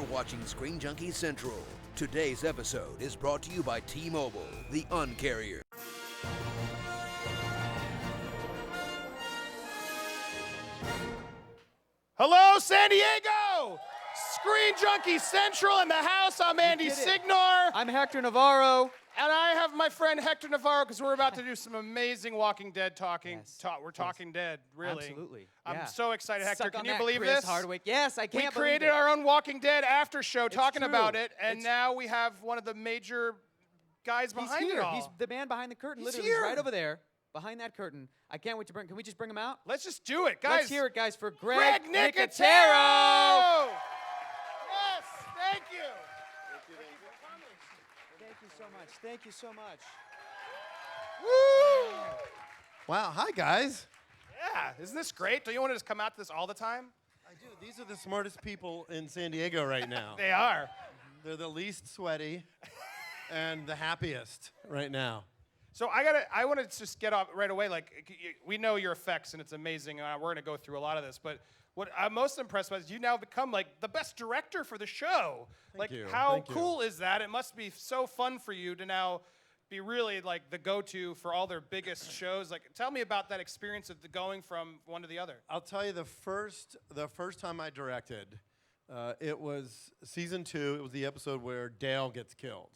watching Screen Junkies Central. Today's episode is brought to you by T-Mobile, the uncarrier. Hello, San Diego! Screen Junkies Central in the house. I'm Andy Signor. I'm Hector Navarro. And I have my friend Hector Navarro because we're about to do some amazing Walking Dead talking. Yes. We're talking dead, really. Absolutely. I'm Yeah. so excited, Hector. Suck Can on you that, believe Chris this? Hardwick. Yes, I can't We created believe it. our own Walking Dead after show talking true. about it, and now we have one of the major guys behind He's it here. all. He's the man behind the curtain. He's Literally, here. he's right over there, behind that curtain. I can't wait to bring. Can we just bring him out? Let's just do it, guys. Let's hear it, guys, for Greg Nicotero. Nicotero! Yes, thank you. Thank you so much. Thank you so much. Woo! Wow, hi guys. Yeah, isn't this great? Don't you want to just come out to this all the time? I do. These are the smartest people in San Diego right now. They are. They're the least sweaty and the happiest right now. So I want to just get off right away. Like, we know your effects, and it's amazing. We're going to go through a lot of this, but what I'm most impressed with is you now become like the best director for the show. Thank you. How Thank you. cool is that? It must be so fun for you to now be really like the go-to for all their biggest shows. Like, tell me about that experience of going from one to the other. I'll tell you the first time I directed, it was season 2. It was the episode where Dale gets killed.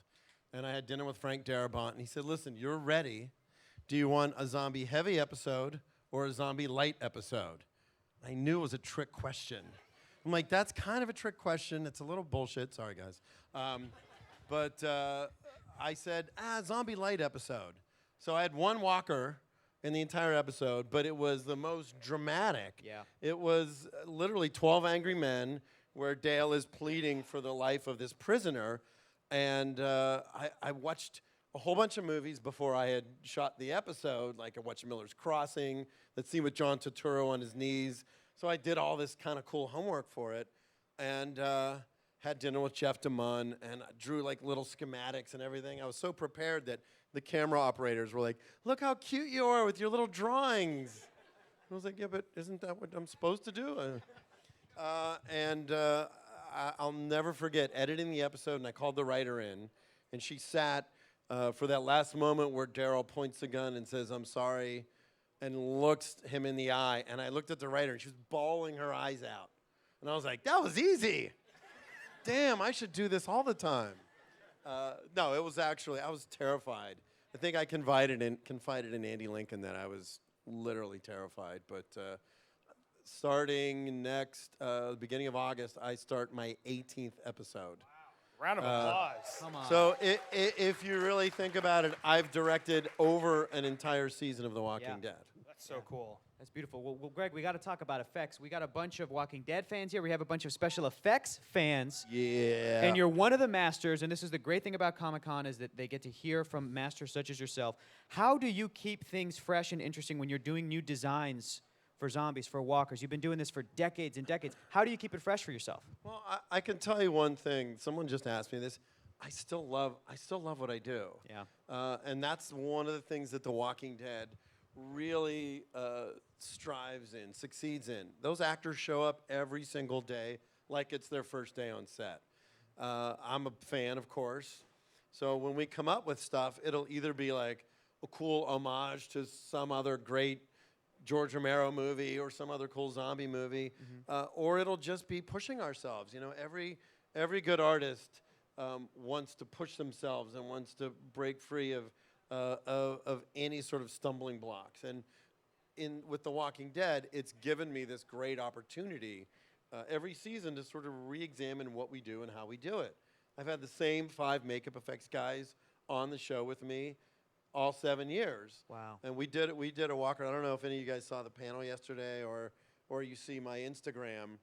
And I had dinner with Frank Darabont, and he said, listen, you're ready. Do you want a zombie heavy episode or a zombie light episode? I knew it was a trick question. I'm like, that's kind of a trick question. It's a little bullshit. Sorry, guys. But I said, zombie light episode. So I had one walker in the entire episode, but it was the most dramatic. Yeah. It was literally 12 Angry Men where Dale is pleading for the life of this prisoner. And I watched a whole bunch of movies before I had shot the episode. Like I watched Miller's Crossing, that scene with John Turturro on his knees. So I did all this kind of cool homework for it. And had dinner with Jeff DeMunn, and I drew like little schematics and everything. I was so prepared that the camera operators were like, look how cute you are with your little drawings. I was like, yeah, but isn't that what I'm supposed to do? I'll never forget editing the episode, and I called the writer in, and she sat for that last moment where Daryl points the gun and says, I'm sorry, and looks him in the eye. And I looked at the writer, and she was bawling her eyes out. And I was like, that was easy. Damn, I should do this all the time. No, it was actually, I was terrified. I think I confided in Andy Lincoln that I was literally terrified. But starting next, beginning of August, I start my 18th episode. Wow. Round of applause. Come on. So if you really think about it, I've directed over an entire season of The Walking Dead. That's so cool. That's beautiful. Well, Greg, we got to talk about effects. We got a bunch of Walking Dead fans here. We have a bunch of special effects fans. Yeah. And you're one of the masters, and this is the great thing about Comic-Con is that they get to hear from masters such as yourself. How do you keep things fresh and interesting when you're doing new designs for zombies, for walkers? You've been doing this for decades and decades. How do you keep it fresh for yourself? Well, I can tell you one thing. Someone just asked me this. I still love what I do. Yeah. And that's one of the things that The Walking Dead really strives in, succeeds in. Those actors show up every single day like it's their first day on set. I'm a fan, of course. So when we come up with stuff, it'll either be like a cool homage to some other great George Romero movie or some other cool zombie movie, or it'll just be pushing ourselves. You know, every good artist wants to push themselves and wants to break free of any sort of stumbling blocks. And with The Walking Dead, it's given me this great opportunity every season to sort of re-examine what we do and how we do it. I've had the same 5 makeup effects guys on the show with me all 7 years. Wow. And we did a walker. I don't know if any of you guys saw the panel yesterday or you see my Instagram,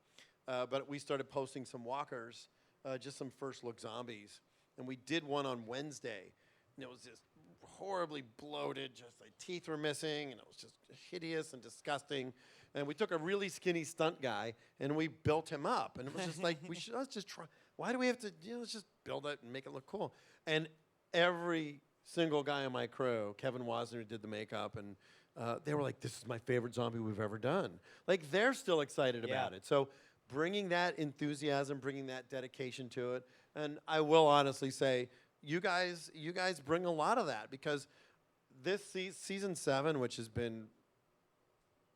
but we started posting some walkers, just some first look zombies. And we did one on Wednesday, and it was just horribly bloated, just like teeth were missing, and it was just hideous and disgusting. And we took a really skinny stunt guy, and we built him up. And it was just like, let's just try. Why do we have to, let's just build it and make it look cool. And every single guy on my crew, Kevin Wasner did the makeup, and they were like, this is my favorite zombie we've ever done. Like, they're still excited about it. So bringing that enthusiasm, bringing that dedication to it. And I will honestly say, you guys bring a lot of that, because this season 7, which has been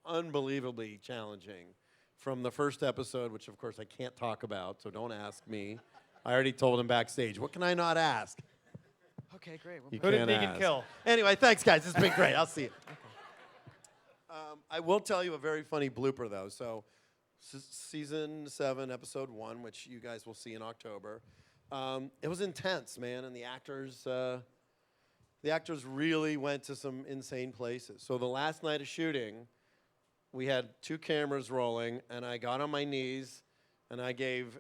unbelievably challenging, from the first episode, which of course I can't talk about, so don't ask me. I already told him backstage. What can I not ask? Okay, great. You Who did can't Negan ask. kill? Anyway, thanks, guys. It's been great. I'll see you. I will tell you a very funny blooper, though. So, season 7, episode 1, which you guys will see in October. It was intense, man, and the actors really went to some insane places. So the last night of shooting, we had 2 cameras rolling, and I got on my knees, and I gave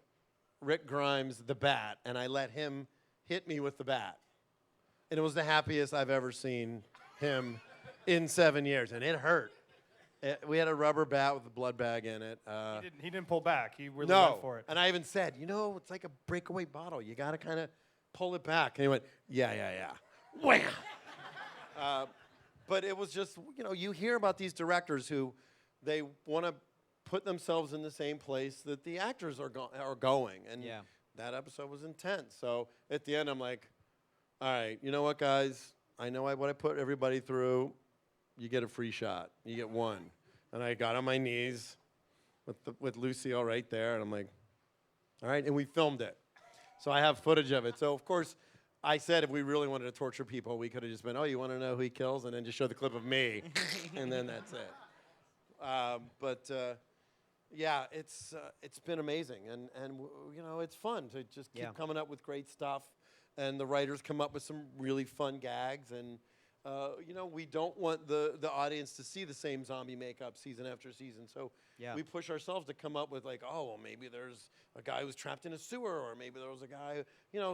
Rick Grimes the bat, and I let him hit me with the bat. And it was the happiest I've ever seen him in 7 years, and it hurt. We had a rubber bat with a blood bag in it. He didn't pull back. He really No, went for it. and I even said, it's like a breakaway bottle. You got to kind of pull it back. And he went, yeah. Wham! But it was just, you hear about these directors who they want to put themselves in the same place that the actors are going. And that episode was intense. So at the end, I'm like, all right, you know what, guys? I know what I put everybody through. You get a free shot. You get one. And I got on my knees with Lucille right there, and I'm like, all right, and we filmed it. So I have footage of it. So, of course, I said if we really wanted to torture people, we could have just been, oh, you want to know who he kills? And then just show the clip of me, and then that's it. Yeah, it's been amazing, and it's fun to just keep coming up with great stuff, and the writers come up with some really fun gags, and we don't want the audience to see the same zombie makeup season after season, so we push ourselves to come up with like, oh, well, maybe there's a guy who's trapped in a sewer, or maybe there was a guy,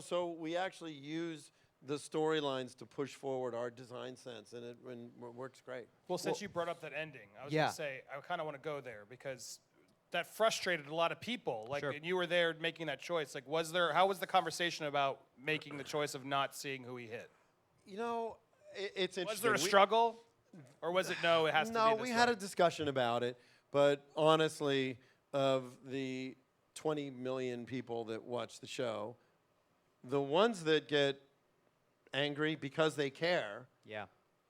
so we actually use the storylines to push forward our design sense, and it works great. Well, since you brought up that ending, I was going to say, I kind of want to go there, because that frustrated a lot of people. Like, and you were there making that choice. Like, how was the conversation about making the choice of not seeing who he hit? It's interesting. Was there a struggle? Or was it, no, it has to be this No, we had a discussion about it, but honestly, of the 20 million people that watch the show, the ones that get angry because they care,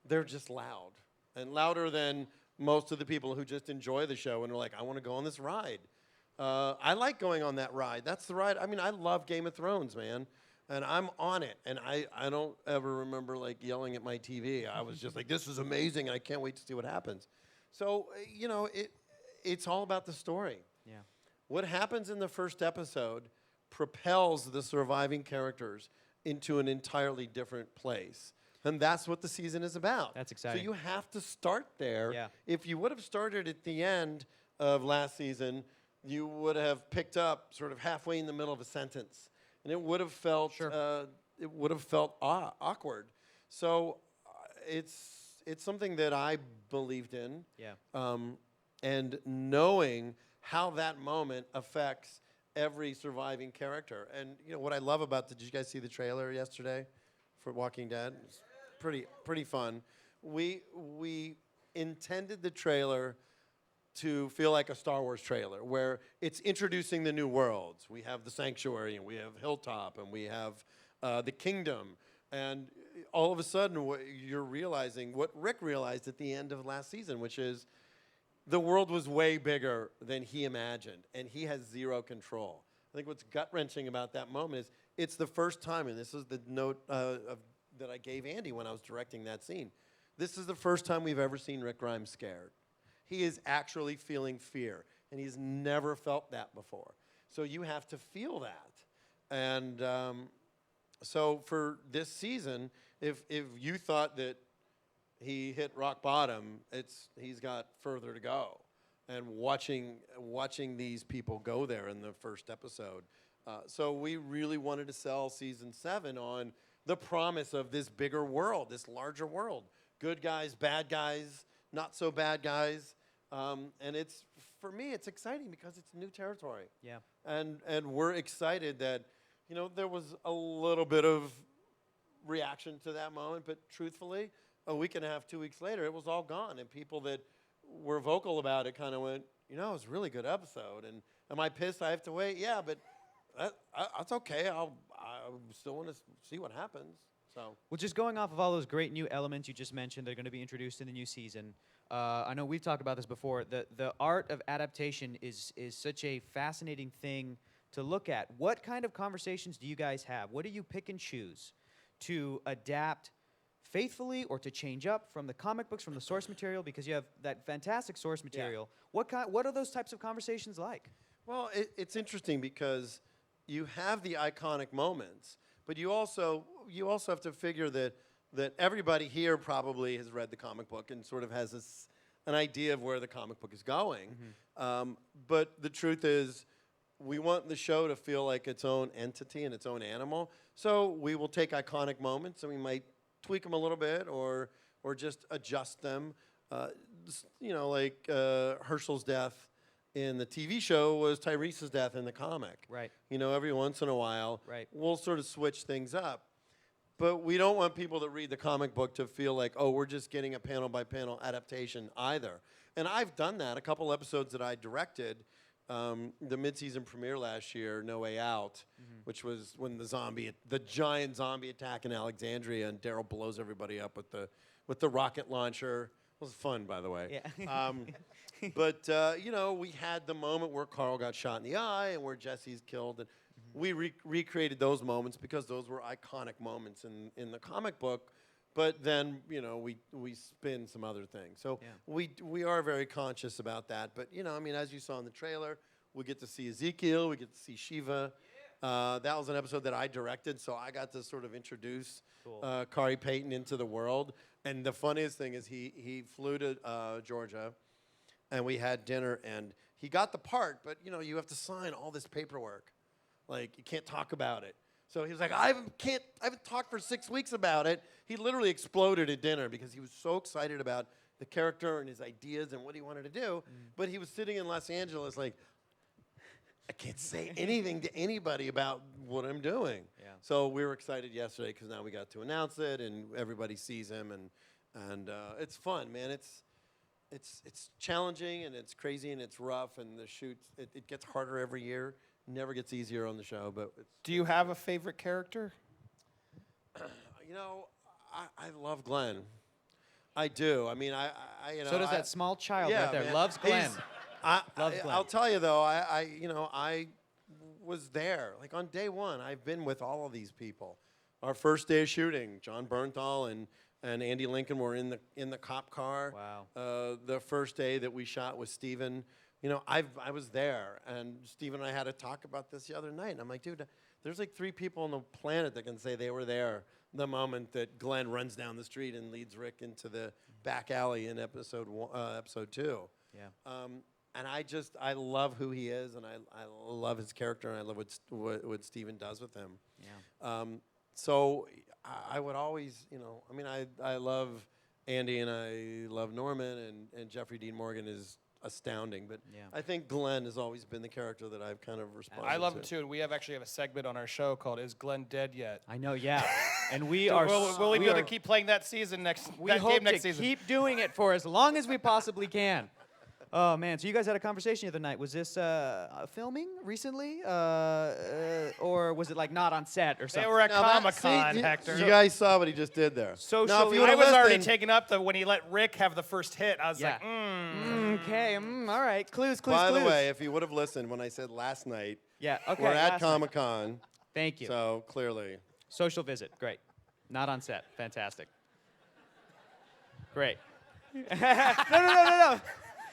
they're just loud. And louder than most of the people who just enjoy the show and are like, I want to go on this ride. I like going on that ride. That's the ride. I mean, I love Game of Thrones, man. And I'm on it. And I don't ever remember, like, yelling at my TV. I was just like, this is amazing. I can't wait to see what happens. So, it's all about the story. Yeah. What happens in the first episode propels the surviving characters into an entirely different place. And that's what the season is about. That's exciting. So you have to start there. Yeah. If you would have started at the end of last season, you would have picked up sort of halfway in the middle of a sentence, and it would have felt awkward. So it's something that I believed in. Yeah. And knowing how that moment affects every surviving character. And what I love about did you guys see the trailer yesterday for Walking Dead? It's pretty fun. We intended the trailer to feel like a Star Wars trailer, where it's introducing the new worlds. We have the Sanctuary, and we have Hilltop, and we have the Kingdom. And all of a sudden, you're realizing what Rick realized at the end of last season, which is the world was way bigger than he imagined, and he has zero control. I think what's gut-wrenching about that moment is it's the first time, and this is the note that I gave Andy when I was directing that scene. This is the first time we've ever seen Rick Grimes scared. He is actually feeling fear, and he's never felt that before. So you have to feel that. And so for this season, if you thought that he hit rock bottom, he's got further to go. And watching these people go there in the first episode. So we really wanted to sell season 7 on the promise of this bigger world, this larger world. Good guys, bad guys, not so bad guys. And for me, it's exciting because it's new territory. Yeah. And we're excited that, there was a little bit of reaction to that moment, but truthfully, a week and a half, 2 weeks later, it was all gone. And people that were vocal about it kind of went, it was a really good episode. And am I pissed I have to wait? Yeah, but that's okay. I still want to see what happens. So. Well, just going off of all those great new elements you just mentioned, they're going to be introduced in the new season. I know we've talked about this before. The art of adaptation is such a fascinating thing to look at. What kind of conversations do you guys have? What do you pick and choose to adapt faithfully or to change up from the comic books, from the source material? Because you have that fantastic source material. Yeah. What are those types of conversations like? Well, it's interesting because you have the iconic moments, but you also have to figure that everybody here probably has read the comic book and sort of has an idea of where the comic book is going. Mm-hmm. But the truth is, we want the show to feel like its own entity and its own animal. So we will take iconic moments and we might tweak them a little bit or just adjust them. Like Herschel's death in the TV show was Tyrese's death in the comic. Right. Every once in a while, right, we'll sort of switch things up. But we don't want people that read the comic book to feel like, oh, we're just getting a panel-by-panel adaptation either. And I've done that. A couple episodes that I directed, the mid-season premiere last year, No Way Out, which was when the giant zombie attack in Alexandria, and Daryl blows everybody up with the rocket launcher. It was fun, by the way. Yeah. But, we had the moment where Carl got shot in the eye and where Jesse's killed. And we recreated those moments because those were iconic moments in the comic book. But then, we spin some other things. So we are very conscious about that. But, as you saw in the trailer, we get to see Ezekiel. We get to see Shiva. That was an episode that I directed, so I got to sort of introduce Kari Payton into the world. And the funniest thing is he flew to Georgia, and we had dinner, and he got the part, but, you have to sign all this paperwork. Like, you can't talk about it. So he was like, I haven't talked for 6 weeks about it. He literally exploded at dinner because he was so excited about the character and his ideas and what he wanted to do. But he was sitting in Los Angeles like, I can't say anything to anybody about what I'm doing. Yeah. So we were excited yesterday because now we got to announce it and everybody sees him and it's fun, man. It's challenging and it's crazy and it's rough and the shoots it gets harder every year. Never gets easier on the show, but do you have a favorite character? I love Glenn. I do. I mean, So does that small child right there. Man. Loves Glenn. Loves Glenn. I'll tell you though, I was there. Like on day one, I've been with all of these people. Our first day of shooting, John Bernthal and Andy Lincoln were in the cop car. Wow. The first day that we shot with Steven. I was there, and Steve and I had a talk about this the other night, and I'm like, dude, there's like 3 people on the planet that can say they were there the moment that Glenn runs down the street and leads Rick into the back alley in episode 2. Yeah. And I love who he is, and I love his character, and I love what Steven does with him. Yeah. So I would always, I love Andy, and I love Norman, and Jeffrey Dean Morgan is astounding, but I think Glenn has always been the character that I've kind of responded to. I love him too, and we have a segment on our show called "Is Glenn Dead Yet?" I know, yeah, and we so are. Will we be able to keep playing that season next? We that hope game next to season. keep doing it for as long as we possibly can. Oh man, so you guys had a conversation the other night. Was this filming recently, or was it like not on set or something? They were at Comic-Con, Hector. You guys saw what he just did there. Socially, I was already taking up when he let Rick have the first hit. I was like, okay, all right, clues. By the way, if you would have listened when I said last night, okay, we're at Comic-Con. Thank you. So clearly, social visit, great. Not on set, fantastic. Great. No.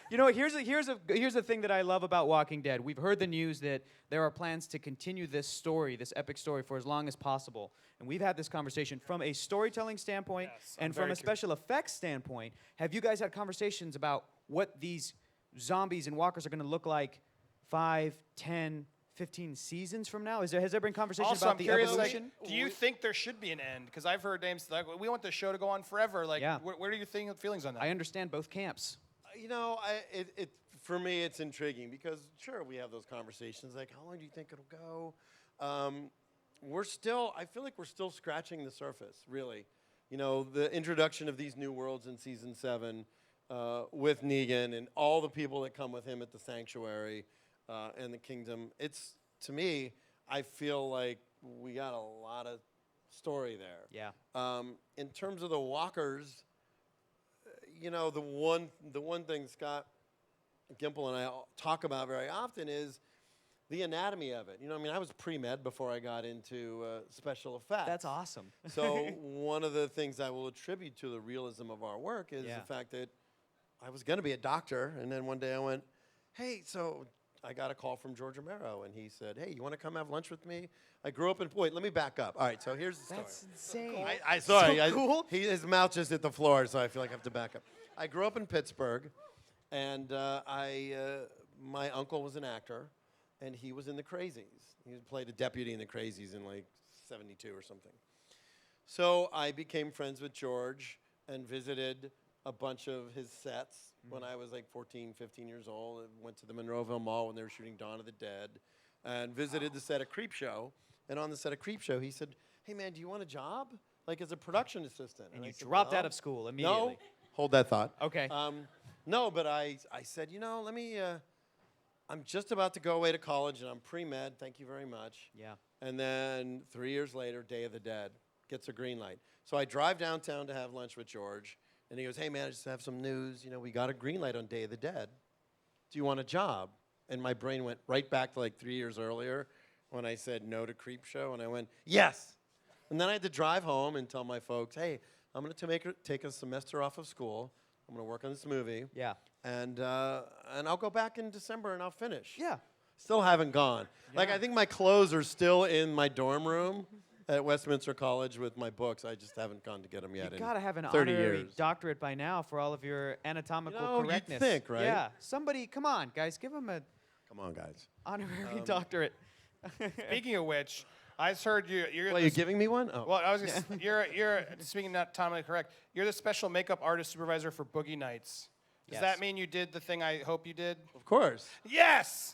You know, here's a thing that I love about Walking Dead. We've heard the news that there are plans to continue this story, this epic story, for as long as possible. And we've had this conversation from a storytelling standpoint and from a special effects standpoint. Have you guys had conversations about what these zombies and walkers are going to look like 5, 10, 15 seasons from now? Has there been conversation about the evolution? Do you think there should be an end? Because I've heard names like, we want the show to go on forever. Like, where are your feelings on that? I understand both camps. For me, it's intriguing because, sure, we have those conversations. Like, how long do you think it'll go? I feel like we're still scratching the surface, really. The introduction of these new worlds in season 7 with Negan and all the people that come with him at the sanctuary and the kingdom. It's, to me, I feel like we got a lot of story there. Yeah. In terms of the walkers, you know, the one thing Scott Gimple and I talk about very often is the anatomy of it. You know, I mean, I was pre-med before I got into special effects. That's awesome. So one of the things I will attribute to the realism of our work is the fact that I was going to be a doctor, and then one day I went, hey, so I got a call from George Romero, and he said, hey, you want to come have lunch with me? I grew up in, wait, let me back up. All right, so here's the story. That's insane. Sorry, So cool. His mouth just hit the floor, so I feel like I have to back up. I grew up in Pittsburgh, and my uncle was an actor, and he was in the Crazies. He played a deputy in the Crazies in like 72 or something. So I became friends with George and visited a bunch of his sets when I was like 14, 15 years old. I went to the Monroeville Mall when they were shooting Dawn of the Dead and visited the set of Creepshow. And on the set of Creepshow, he said, hey, man, do you want a job? Like as a production assistant. And you I said, dropped no. out of school immediately. No. Hold that thought. Okay. No, but I said, you know, let me, I'm just about to go away to college, and I'm pre-med. Thank you very much. Yeah. And then 3 years later, Day of the Dead gets a green light. So I drive downtown to have lunch with George, and he goes, hey, man, I just have some news. You know, we got a green light on Day of the Dead. Do you want a job? And my brain went right back to like 3 years earlier when I said no to Creepshow, and I went, yes. And then I had to drive home and tell my folks, hey, I'm going to take a semester off of school. I'm going to work on this movie. Yeah. And I'll go back in December and I'll finish. Yeah. Still haven't gone. Yeah. Like, I think my clothes are still in my dorm room at Westminster College with my books. I just haven't gone to get them yet. You've got to have an 30 honorary years. doctorate by now for all of your anatomical you'd correctness. think, right? Yeah. Somebody, come on, guys, give him a Come on, guys. honorary doctorate. Speaking of which, I just heard you're. Well, you giving me one? Oh. Well, I was. You're speaking not anatomically correct. You're the special makeup artist supervisor for Boogie Nights. Does Yes. that mean you did the thing I hope you did? Of course. Yes.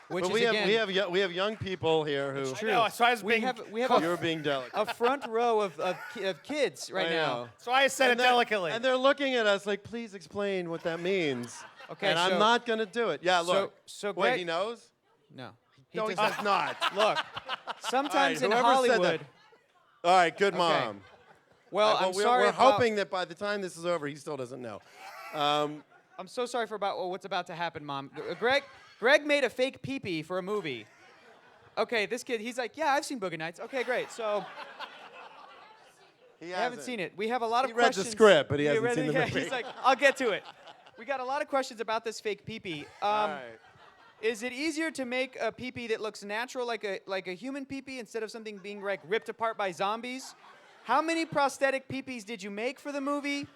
Which But is we again, have young people here who I know. So I was we being. have you're being delicate. a front row of kids right I now. know. So I said And it delicately. And they're looking at us like, please explain what that means. Okay, and I'm so- not going to do it. Yeah, look. so Wait, Greg- he knows? No. No, he does does not. Look, sometimes All in right, whoever said that- Hollywood. All right, good mom. Well, Well, I'm we're, sorry. we're about- hoping that by the time this is over, he still doesn't know. I'm so sorry for what's about to happen, Mom. Greg made a fake pee-pee for a movie. Okay, this kid, he's like, yeah, I've seen Boogie Nights. Okay, great. So He I haven't seen it. We have a lot of He read the questions. script, but he You hasn't read seen it? the Yeah, movie. he's like, I'll get to it. We got a lot of questions about this fake pee-pee. All right. Is it easier to make a pee-pee that looks natural, like a human pee-pee, instead of something being like ripped apart by zombies? How many prosthetic pee-pees did you make for the movie?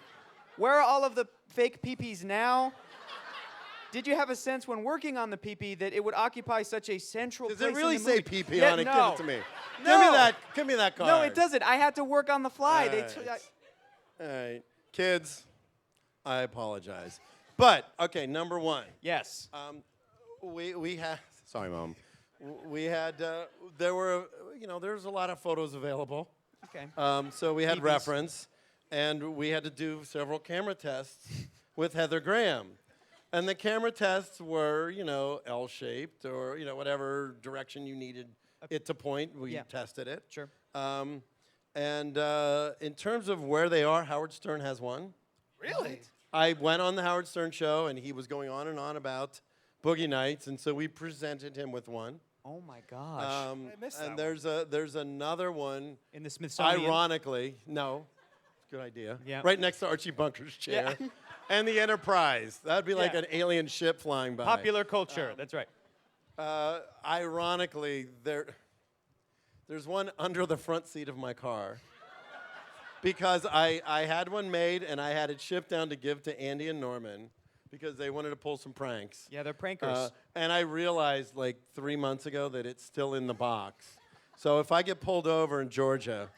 Where are all of the fake pee-pees now? Did you have a sense when working on the pee-pee that it would occupy such a central Does place it really in the say movie? pee-pee Yeah, on it? no. Give it to me. No. Give me that card. No, it doesn't. I had to work on the fly. All They right. All right. Kids, I apologize. But, okay, number one. yes. We had, sorry, Mom. We had, there's a lot of photos available. Okay. So we had PPs. reference, and we had to do several camera tests with Heather Graham. And the camera tests were, L-shaped or, whatever direction you needed it to point. We Yeah. tested it. Sure. And in terms of where they are, Howard Stern has one. Really? I went on the Howard Stern show, and he was going on and on about Boogie Nights, and so we presented him with one. Oh my gosh. I missed that And there's another one. In the Smithsonian. Ironically, no, good idea. Yeah. Right next to Archie Bunker's chair, Yeah. and the Enterprise. That'd be like Yeah. an alien ship flying by. Popular culture. That's right. Ironically, there's one under the front seat of my car. Because I had one made, and I had it shipped down to give to Andy and Norman because they wanted to pull some pranks. Yeah, they're prankers. And I realized like 3 months ago that it's still in the box. So if I get pulled over in Georgia,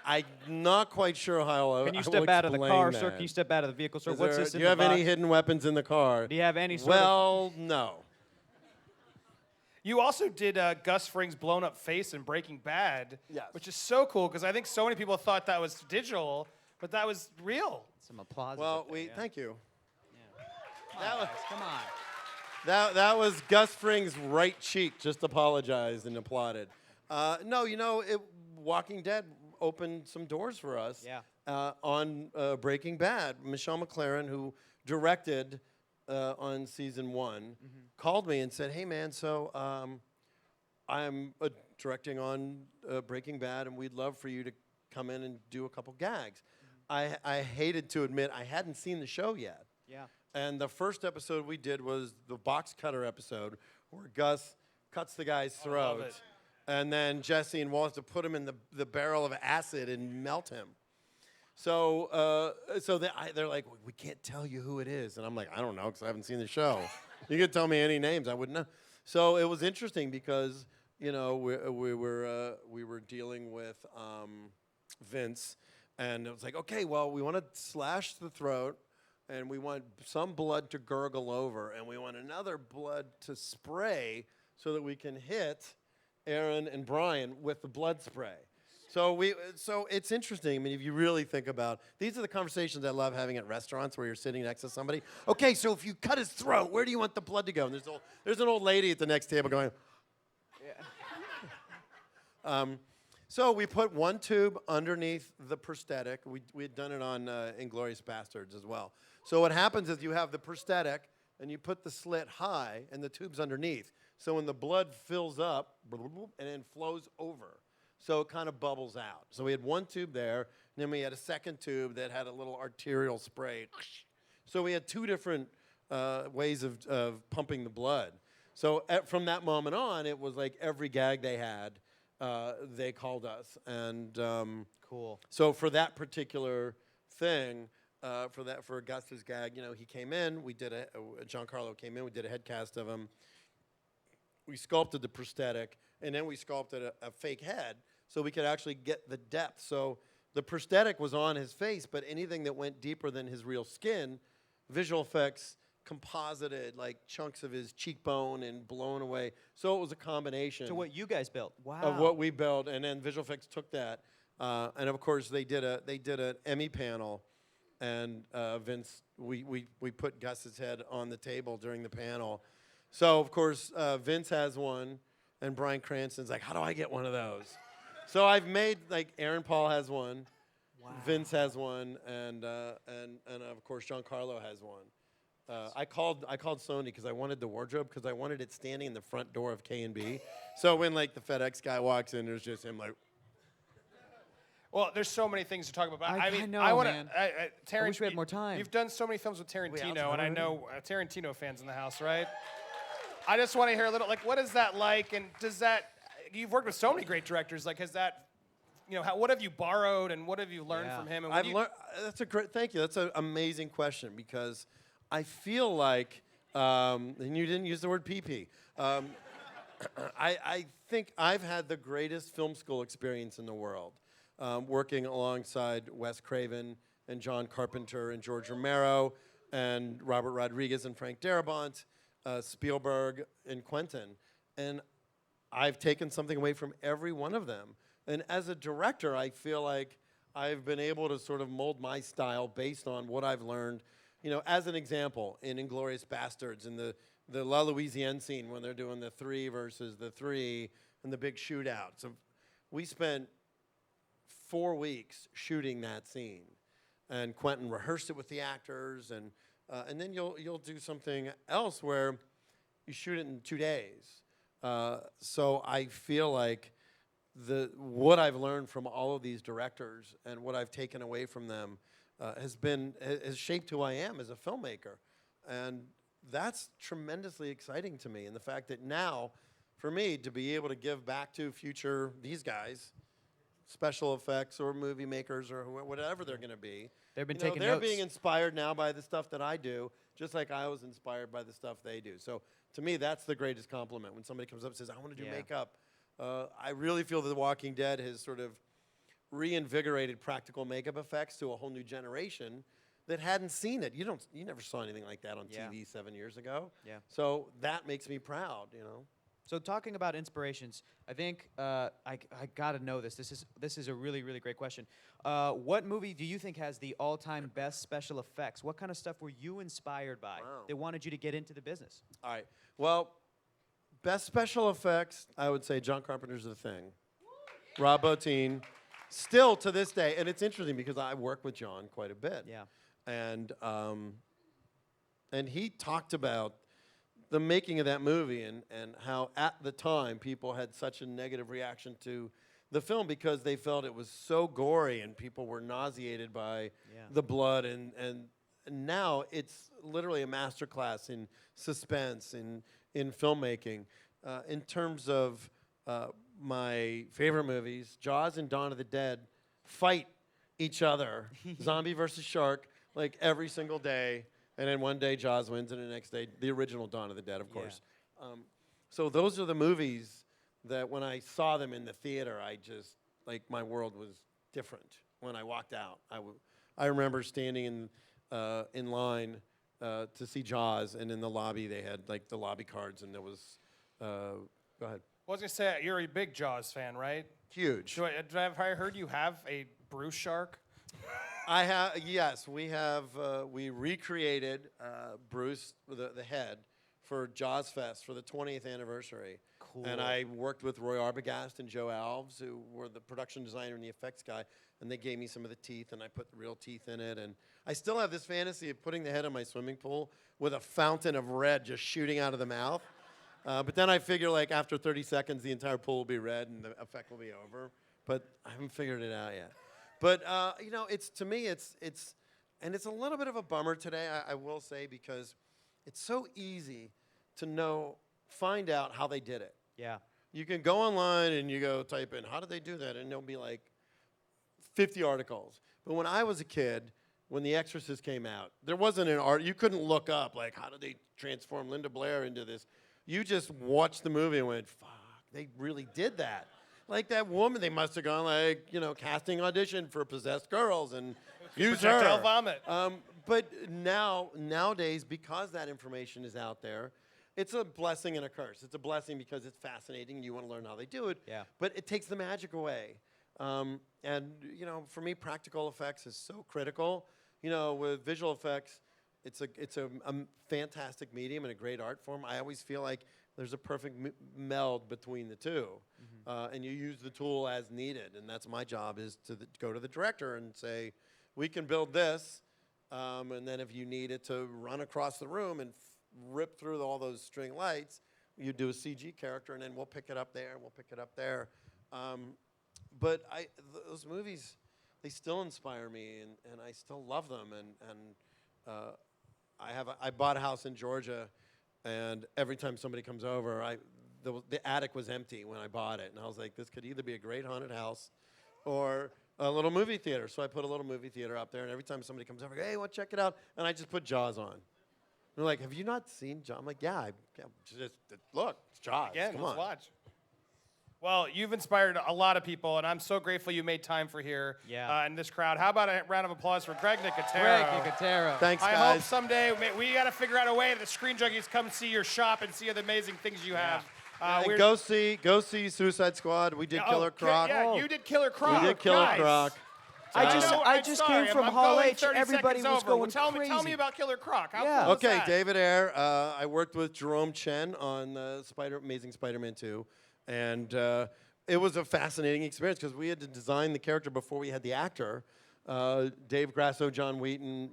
I'm not quite sure how I'll Can you I step will out of the explain car, that. sir? Can you step out of the vehicle, sir? Is What's there- this in do you the have any box? hidden weapons in the car? Do you have any sort of... Well, no. You also did Gus Fring's blown up face in Breaking Bad, Yes. which is so cool because I think so many people thought that was digital, But that was real. Some applause. Well, thank you. Come on. That was Gus Fring's right cheek just apologized and applauded. No, Walking Dead opened some doors for us. Yeah. On Breaking Bad. Michelle MacLaren, who directed on season 1, called me and said, "Hey man, so I'm directing on Breaking Bad, and we'd love for you to come in and do a couple gags." I hated to admit I hadn't seen the show yet. Yeah. And the first episode we did was the box cutter episode, where Gus cuts the guy's throat, and then Jesse and Walt have to put him in the barrel of acid and melt him. So they're like, "We can't tell you who it is," and I'm like, "I don't know, because I haven't seen the show. You could tell me any names, I wouldn't know." So it was interesting because we were dealing with Vince, and it was like, okay, well, we want to slash the throat, and we want some blood to gurgle over, and we want another blood to spray so that we can hit Aaron and Brian with the blood spray. So it's interesting. I mean, if you really think about, these are the conversations I love having at restaurants where you're sitting next to somebody. Okay, so if you cut his throat, where do you want the blood to go? And there's an old lady at the next table going. Yeah. So we put one tube underneath the prosthetic. We had done it on Inglourious Bastards as well. So what happens is you have the prosthetic, and you put the slit high, and the tube's underneath. So when the blood fills up, and then flows over, so it kind of bubbles out. So we had one tube there, and then we had a second tube that had a little arterial spray. So we had two different ways of pumping the blood. So from that moment on, it was like every gag they had, they called us. And cool. So for that particular thing, for Gus's gag, he came in. We did Giancarlo came in. We did a head cast of him. We sculpted the prosthetic, and then we sculpted a fake head so we could actually get the depth. So the prosthetic was on his face, but anything that went deeper than his real skin, visual effects composited like chunks of his cheekbone and blown away. So it was a combination. So what you guys built? Wow. Of what we built, and then visual effects took that, and of course they did an Emmy panel, and Vince, we put Gus's head on the table during the panel. So of course Vince has one, and Bryan Cranston's like, "How do I get one of those?" So I've made, like, Aaron Paul has one, wow. Vince has one, and of course Giancarlo has one. I called Sony because I wanted the wardrobe, because I wanted it standing in the front door of K&B. So when, like, the FedEx guy walks in, there's just him like. Well, there's so many things to talk about. I know, man. I wish we had more time. You've done so many films with Tarantino, and I know Tarantino fans in the house, right? I just want to hear a little, like, what is that like, and does that? You've worked with so many great directors. Like, has that, what have you borrowed and what have you learned from him? And that's a great, thank you. That's an amazing question, because I feel like, and you didn't use the word PP. I think I've had the greatest film school experience in the world, working alongside Wes Craven and John Carpenter and George Romero and Robert Rodriguez and Frank Darabont, Spielberg and Quentin. And I've taken something away from every one of them. And as a director, I feel like I've been able to sort of mold my style based on what I've learned. As an example, in Inglourious Bastards, in the La Louisiane scene when they're doing the 3 versus the 3 and the big shootout. So we spent 4 weeks shooting that scene. And Quentin rehearsed it with the actors, and then you'll do something else where you shoot it in 2 days. So I feel like what I've learned from all of these directors and what I've taken away from them has shaped who I am as a filmmaker, and that's tremendously exciting to me. And the fact that now, for me, to be able to give back to these guys, special effects or movie makers or whatever they're going to be, they've been taking they're notes. being inspired now by the stuff that I do, just like I was inspired by the stuff they do. So to me, that's the greatest compliment when somebody comes up and says, "I want to do makeup." I really feel that The Walking Dead has sort of reinvigorated practical makeup effects to a whole new generation that hadn't seen it. You never saw anything like that on TV 7 years ago. Yeah. So that makes me proud, So talking about inspirations, I think I got to know this. This is a really, really great question. What movie do you think has the all-time best special effects? What kind of stuff were you inspired by that wanted you to get into the business? All right. Well, best special effects, I would say John Carpenter's The Thing. Rob Bottin, still to this day, and it's interesting because I work with John quite a bit. Yeah. And he talked about the making of that movie and how at the time people had such a negative reaction to the film because they felt it was so gory and people were nauseated by the blood. And now it's literally a masterclass in suspense, in filmmaking. In terms of my favorite movies, Jaws and Dawn of the Dead fight each other, zombie versus shark, like every single day. And then one day Jaws wins, and the next day the original Dawn of the Dead, of course. So those are the movies that when I saw them in the theater, I just, like, my world was different when I walked out. I remember standing in line to see Jaws, and in the lobby they had, like, the lobby cards, and there was, go ahead. I was going to say, you're a big Jaws fan, right? Huge. Have I heard you have a Bruce shark? I have, yes, we recreated Bruce, the head, for Jaws Fest for the 20th anniversary. Cool. And I worked with Roy Arbogast and Joe Alves, who were the production designer and the effects guy, and they gave me some of the teeth, and I put the real teeth in it. And I still have this fantasy of putting the head in my swimming pool with a fountain of red just shooting out of the mouth. But then I figure, like, after 30 seconds, the entire pool will be red and the effect will be over. But I haven't figured it out yet. But, you know, to me, it's a little bit of a bummer today, I will say, because it's so easy to find out how they did it. Yeah. You can go online and you go type in, how did they do that? And there'll be like 50 articles. But when I was a kid, when The Exorcist came out, there wasn't an art. You couldn't look up, like, how did they transform Linda Blair into this? You just watched the movie and went, fuck, they really did that. Like that woman, they must have gone, like, you know, casting audition for possessed girls and use her. Projectile vomit. But nowadays, because that information is out there, it's a blessing and a curse. It's a blessing because it's fascinating and you want to learn how they do it. Yeah. But it takes the magic away. And, you know, for me, practical effects is so critical. You know, with visual effects, it's a fantastic medium and a great art form. I always feel like there's a perfect meld between the two. Mm-hmm. And you use the tool as needed. And that's my job, is to go to the director and say, we can build this. And then if you need it to run across the room and rip through all those string lights, you do a CG character, and then we'll pick it up there, and we'll pick it up there. But those movies, they still inspire me, and I still love them. And I bought a house in Georgia, and every time somebody comes over, the attic was empty when I bought it, and I was like, this could either be a great haunted house or a little movie theater. So I put a little movie theater up there, and every time somebody comes over, hey, well, check it out, and I just put Jaws on. They're like, have you not seen Jaws? I'm like, yeah, just look, it's Jaws. Again, Come let's on. watch. Well, you've inspired a lot of people, and I'm so grateful you made time for here in this crowd. How about a round of applause for Greg Nicotero? Greg Nicotero. Thanks, guys. I hope someday we got to figure out a way that the Screen Junkies come see your shop and see the amazing things you have. And go see Suicide Squad. We did Killer Croc. Yeah, you did Killer Croc. We did Killer Croc. I just came from Hall H. Everybody was going crazy. Tell me about Killer Croc. How Yeah. cool is Okay, that? David Ayer. I worked with Jerome Chen on Amazing Spider-Man 2, and it was a fascinating experience because we had to design the character before we had the actor. Dave Grasso, John Wheaton,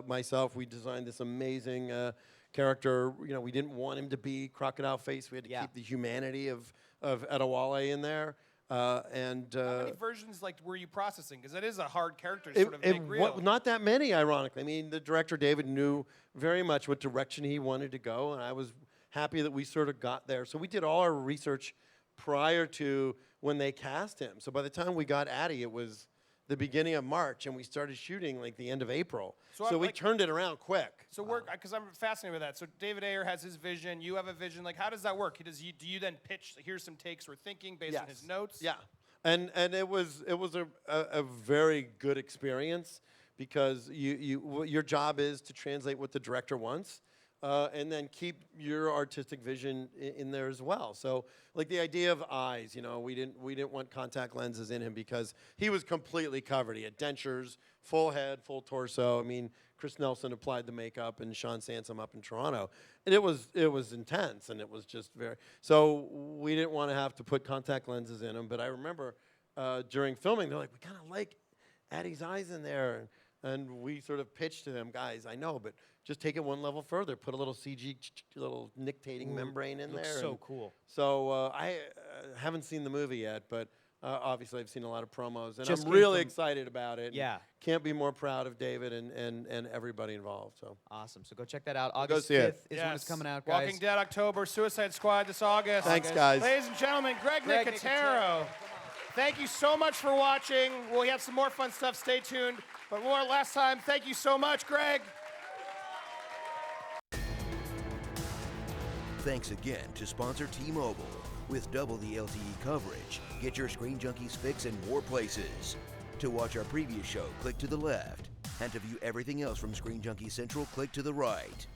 myself, we designed this amazing character. You know, we didn't want him to be crocodile face. We had to keep the humanity of Adewale in there. How many versions were you processing? Because it is a hard character to sort of make real. Not that many, ironically. I mean, the director, David, knew very much what direction he wanted to go, and I was happy that we sort of got there. So we did all our research prior to when they cast him. So by the time we got Addie, it was the beginning of March, and we started shooting like the end of April. So we turned it around quick. So because I'm fascinated with that. So David Ayer has his vision, you have a vision. Like, how does that work? Do you then pitch, here's some takes we're thinking based on his notes? Yeah, and it was a very good experience because your job is to translate what the director wants. and then keep your artistic vision in there as well. So, like the idea of eyes, you know, we didn't want contact lenses in him because he was completely covered. He had dentures, full head, full torso. I mean, Chris Nelson applied the makeup, and Sean Sansom up in Toronto, and it was intense, and it was just very. So we didn't want to have to put contact lenses in him. But I remember during filming, they're like, we kind of like Addie's eyes in there. And we sort of pitched to them, guys, I know, but just take it one level further. Put a little CG, little nictating membrane in there. Looks so cool. So I haven't seen the movie yet, but obviously I've seen a lot of promos. And Just I'm came really from- excited about it. Yeah. Can't be more proud of David and everybody involved. So Awesome. So go check that out. August see 5th it. is when it's coming out, guys. Walking Dead October, Suicide Squad this August. Thanks, guys. Ladies and gentlemen, Greg Greg Nicotero. Thank you so much for watching. We'll have some more fun stuff. Stay tuned. But more last time, thank you so much, Greg. Thanks again to sponsor T-Mobile. With double the LTE coverage, get your Screen Junkies fix in more places. To watch our previous show, click to the left. And to view everything else from Screen Junkies Central, click to the right.